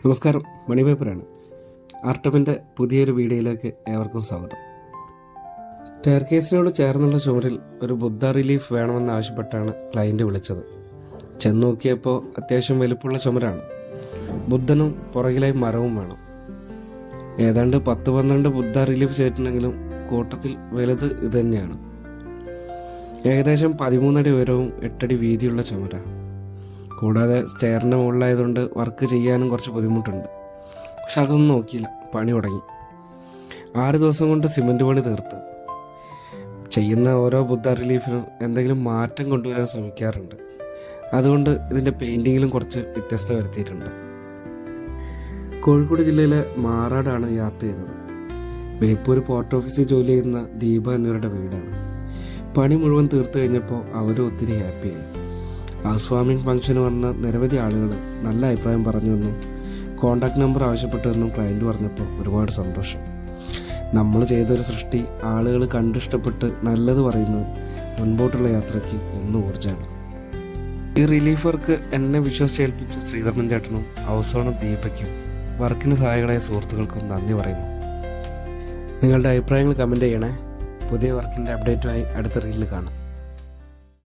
നമസ്കാരം, മണിപേപ്പറാണ്. ആർട്ടമിൻ്റെ പുതിയൊരു വീഡിയോയിലേക്ക് ഏവർക്കും സ്വാഗതം. സ്റ്റെയർ കേസിനോട് ചേർന്നുള്ള ചുമരിൽ ഒരു ബുദ്ധ റിലീഫ് വേണമെന്ന് ആവശ്യപ്പെട്ടാണ് ക്ലയൻറ്റ് വിളിച്ചത്. ചെന്ന് നോക്കിയപ്പോൾ അത്യാവശ്യം വലുപ്പമുള്ള ചുമരാണ്. ബുദ്ധനും പുറകിലായി മരവും വേണം. ഏതാണ്ട് 10-12 ബുദ്ധ റിലീഫ് ചെയ്തിട്ടുണ്ടെങ്കിലും കൂട്ടത്തിൽ വലുത് ഇത് തന്നെയാണ്. ഏകദേശം 13 അടി ഉയരവും 8 അടി വീതിയുള്ള ചുമരാണ്. കൂടാതെ സ്റ്റെയറിൻ്റെ മുകളിലായതുകൊണ്ട് വർക്ക് ചെയ്യാനും കുറച്ച് ബുദ്ധിമുട്ടുണ്ട്. പക്ഷെ അതൊന്നും നോക്കിയില്ല, പണി തുടങ്ങി. 6 ദിവസം കൊണ്ട് സിമൻറ്റ് പണി തീർത്ത്. ചെയ്യുന്ന ഓരോ ബുദ്ധ റിലീഫിനും എന്തെങ്കിലും മാറ്റം കൊണ്ടുവരാൻ ശ്രമിക്കാറുണ്ട്. അതുകൊണ്ട് ഇതിൻ്റെ പെയിൻറ്റിങ്ങിലും കുറച്ച് വ്യത്യസ്തത വരുത്തിയിട്ടുണ്ട്. കോഴിക്കോട് ജില്ലയിലെ മാറാടാണ് ഈ ആർട്ട് ചെയ്തത്. ബേപ്പൂർ പോർട്ട് ഓഫീസിൽ ജോലി ചെയ്യുന്ന ദീപ എന്നിവരുടെ വീടാണ്. പണി മുഴുവൻ തീർത്ത് കഴിഞ്ഞപ്പോൾ അവരും ഒത്തിരി ഹാപ്പിയായി. ഹൗസ് വാമിംഗ് ഫംഗ്ഷന് വന്ന നിരവധി ആളുകൾ നല്ല അഭിപ്രായം പറഞ്ഞുവെന്നും കോൺടാക്ട് നമ്പർ ആവശ്യപ്പെട്ടുവെന്നും ക്ലയൻറ്റ് പറഞ്ഞപ്പോൾ ഒരുപാട് സന്തോഷം. നമ്മൾ ചെയ്തൊരു സൃഷ്ടി ആളുകൾ കണ്ടിഷ്ടപ്പെട്ട് നല്ലത് പറയുന്നത് മുൻപോട്ടുള്ള യാത്രയ്ക്ക് എന്നും ഊർജ്ജമാണ്. ഈ റിലീഫ് വർക്ക് എന്നെ വിശ്വസിച്ചേൽപ്പിച്ച ശ്രീധരൻ ചേട്ടനും ഹൗസ് ഓണർ ദീപയ്ക്കും വർക്കിന് സഹായികളായ സുഹൃത്തുക്കൾക്കും നന്ദി പറയുന്നു. നിങ്ങളുടെ അഭിപ്രായങ്ങൾ കമൻറ്റ് ചെയ്യണേ. പുതിയ വർക്കിൻ്റെ അപ്ഡേറ്റുമായി അടുത്ത റീലിൽ കാണാം.